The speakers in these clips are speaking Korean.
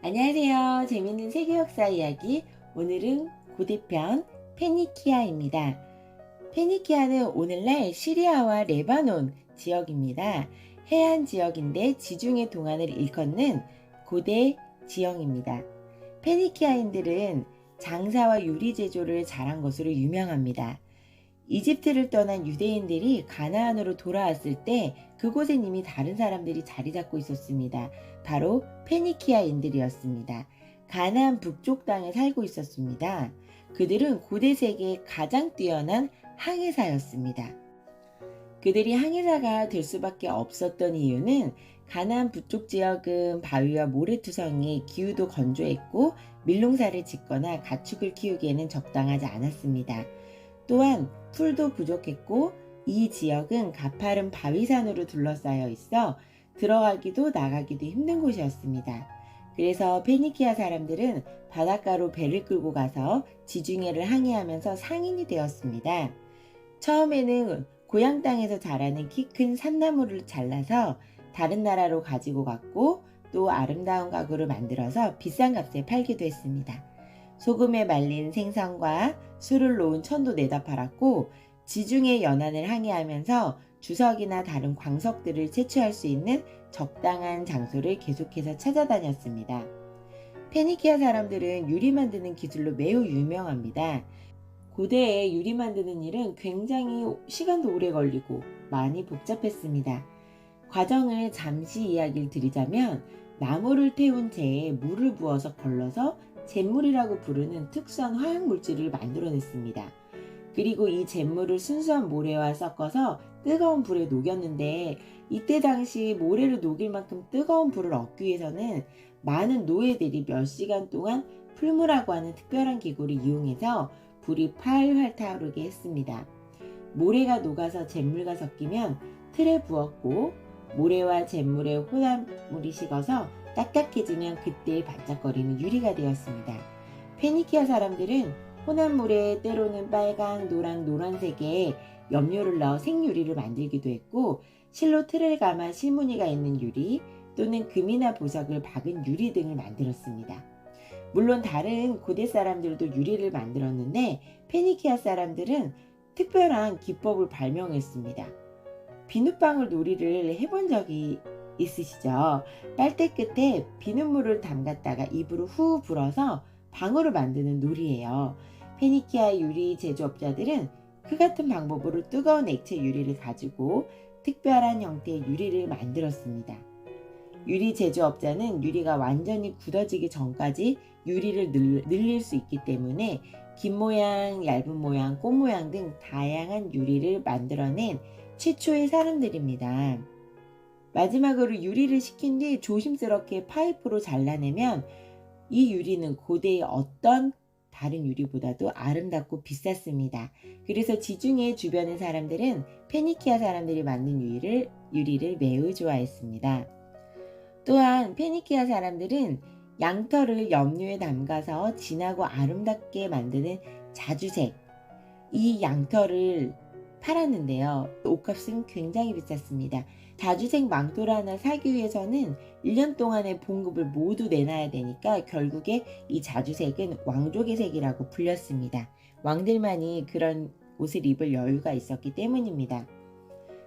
안녕하세요. 재밌는 세계 역사 이야기. 오늘은 고대편 페니키아입니다. 페니키아는 오늘날 시리아와 레바논 지역입니다. 해안 지역인데 지중해 동안을 일컫는 고대 지형입니다. 페니키아인들은 장사와 유리 제조를 잘한 것으로 유명합니다. 이집트를 떠난 유대인들이 가나안으로 돌아왔을 때 그곳엔 이미 다른 사람들이 자리 잡고 있었습니다. 바로 페니키아인들이었습니다. 가나안 북쪽 땅에 살고 있었습니다. 그들은 고대 세계의 가장 뛰어난 항해사였습니다. 그들이 항해사가 될 수밖에 없었던 이유는 가나안 북쪽 지역은 바위와 모래투성이 기후도 건조했고 밀농사를 짓거나 가축을 키우기에는 적당하지 않았습니다. 또한 풀도 부족했고 이 지역은 가파른 바위산으로 둘러싸여 있어 들어가기도 나가기도 힘든 곳이었습니다. 그래서 페니키아 사람들은 바닷가로 배를 끌고 가서 지중해를 항해하면서 상인이 되었습니다. 처음에는 고향 땅에서 자라는 키 큰 산나물을 잘라서 다른 나라로 가지고 갔고 또 아름다운 가구를 만들어서 비싼 값에 팔기도 했습니다. 소금에 말린 생선과 술을 놓은 천도 내다 팔았고 지중해 연안을 항해하면서 주석이나 다른 광석들을 채취할 수 있는 적당한 장소를 계속해서 찾아다녔습니다. 페니키아 사람들은 유리 만드는 기술로 매우 유명합니다. 고대에 유리 만드는 일은 굉장히 시간도 오래 걸리고 많이 복잡했습니다. 과정을 잠시 이야기를 드리자면 나무를 태운 재에 물을 부어서 걸러서 잿물이라고 부르는 특수한 화학물질을 만들어냈습니다. 그리고 이 잿물을 순수한 모래와 섞어서 뜨거운 불에 녹였는데 이때 당시 모래를 녹일 만큼 뜨거운 불을 얻기 위해서는 많은 노예들이 몇 시간 동안 풀무라고 하는 특별한 기구를 이용해서 불이 팔팔 타오르게 했습니다. 모래가 녹아서 잿물과 섞이면 틀에 부었고 모래와 잿물의 혼합물이 식어서 딱딱해지면 그때 반짝거리는 유리가 되었습니다. 페니키아 사람들은 혼합물에 때로는 빨강, 노랑, 노란색의 염료를 넣어 생유리를 만들기도 했고 실로 틀을 감아 실무늬가 있는 유리 또는 금이나 보석을 박은 유리 등을 만들었습니다. 물론 다른 고대 사람들도 유리를 만들었는데 페니키아 사람들은 특별한 기법을 발명했습니다. 비눗방울 놀이를 해본 적이 있으시죠? 빨대 끝에 비눗물을 담갔다가 입으로 후 불어서 방울을 만드는 놀이예요. 페니키아 유리 제조업자들은 그 같은 방법으로 뜨거운 액체 유리를 가지고 특별한 형태의 유리를 만들었습니다. 유리 제조업자는 유리가 완전히 굳어지기 전까지 유리를 늘릴 수 있기 때문에 긴 모양, 얇은 모양, 꽃 모양 등 다양한 유리를 만들어낸 최초의 사람들입니다. 마지막으로 유리를 식힌 뒤 조심스럽게 파이프로 잘라내면 이 유리는 고대의 어떤 다른 유리보다도 아름답고 비쌌습니다. 그래서 지중해 주변의 사람들은 페니키아 사람들이 만든 유리를 매우 좋아했습니다. 또한 페니키아 사람들은 양털을 염료에 담가서 진하고 아름답게 만드는 자주색, 이 양털을 팔았는데요. 옷값은 굉장히 비쌌습니다. 자주색 망토를 하나 사기 위해서는 1년 동안의 봉급을 모두 내놔야 되니까 결국에 이 자주색은 왕족의 색이라고 불렸습니다. 왕들만이 그런 옷을 입을 여유가 있었기 때문입니다.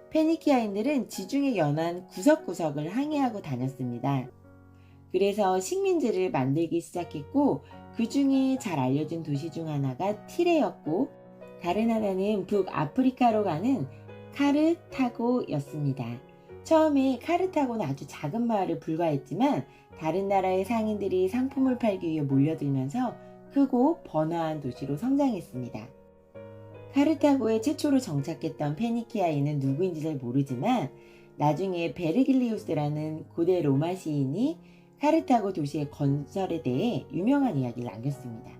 페니키아인들은 지중해 연안 구석구석을 항해하고 다녔습니다. 그래서 식민지를 만들기 시작했고 그 중에 잘 알려진 도시 중 하나가 티레였고 다른 하나는 북아프리카로 가는 카르타고였습니다. 처음에 카르타고는 아주 작은 마을에 불과했지만 다른 나라의 상인들이 상품을 팔기 위해 몰려들면서 크고 번화한 도시로 성장했습니다. 카르타고에 최초로 정착했던 페니키아인은 누구인지 잘 모르지만 나중에 베르길리우스라는 고대 로마 시인이 카르타고 도시의 건설에 대해 유명한 이야기를 남겼습니다.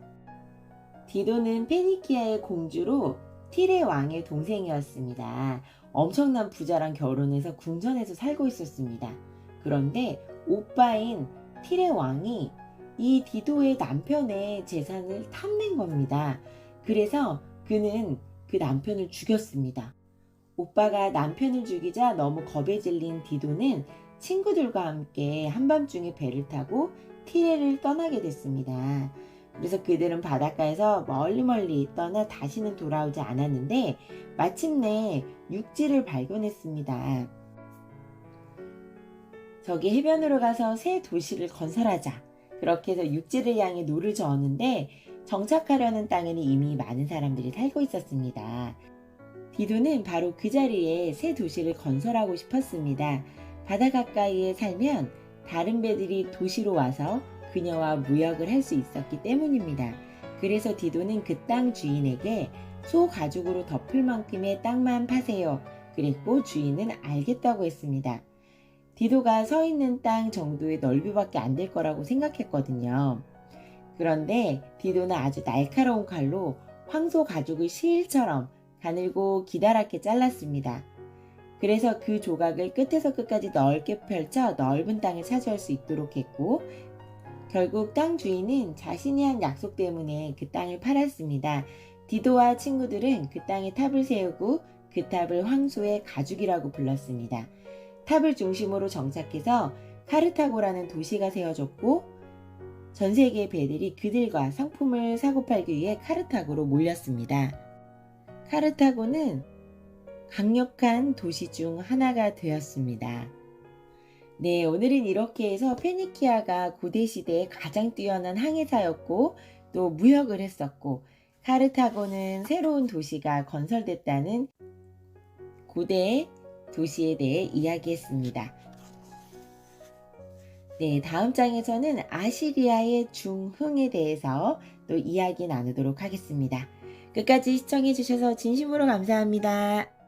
디도는 페니키아의 공주로 티레 왕의 동생이었습니다. 엄청난 부자랑 결혼해서 궁전에서 살고 있었습니다. 그런데 오빠인 티레 왕이 이 디도의 남편의 재산을 탐낸 겁니다. 그래서 그는 그 남편을 죽였습니다. 오빠가 남편을 죽이자 너무 겁에 질린 디도는 친구들과 함께 한밤중에 배를 타고 티레를 떠나게 됐습니다. 그래서 그들은 바닷가에서 멀리 떠나 다시는 돌아오지 않았는데 마침내 육지를 발견했습니다. 저기 해변으로 가서 새 도시를 건설하자. 그렇게 해서 육지를 향해 노를 저었는데 정착하려는 땅에는 이미 많은 사람들이 살고 있었습니다. 디도는 바로 그 자리에 새 도시를 건설하고 싶었습니다. 바다 가까이에 살면 다른 배들이 도시로 와서 그녀와 무역을 할 수 있었기 때문입니다. 그래서 디도는 그 땅 주인에게 소 가죽으로 덮을 만큼의 땅만 파세요. 그랬고 주인은 알겠다고 했습니다. 디도가 서 있는 땅 정도의 넓이밖에 안 될 거라고 생각했거든요. 그런데 디도는 아주 날카로운 칼로 황소 가죽을 실처럼 가늘고 기다랗게 잘랐습니다. 그래서 그 조각을 끝에서 끝까지 넓게 펼쳐 넓은 땅을 차지할 수 있도록 했고, 결국 땅 주인은 자신이 한 약속 때문에 그 땅을 팔았습니다. 디도와 친구들은 그 땅에 탑을 세우고 그 탑을 황소의 가죽이라고 불렀습니다. 탑을 중심으로 정착해서 카르타고라는 도시가 세워졌고 전 세계의 배들이 그들과 상품을 사고 팔기 위해 카르타고로 몰렸습니다. 카르타고는 강력한 도시 중 하나가 되었습니다. 네, 오늘은 이렇게 해서 페니키아가 고대시대에 가장 뛰어난 항해사였고 또 무역을 했었고 카르타고는 새로운 도시가 건설됐다는 고대 도시에 대해 이야기했습니다. 네, 다음 장에서는 아시리아의 중흥에 대해서 또 이야기 나누도록 하겠습니다. 끝까지 시청해 주셔서 진심으로 감사합니다.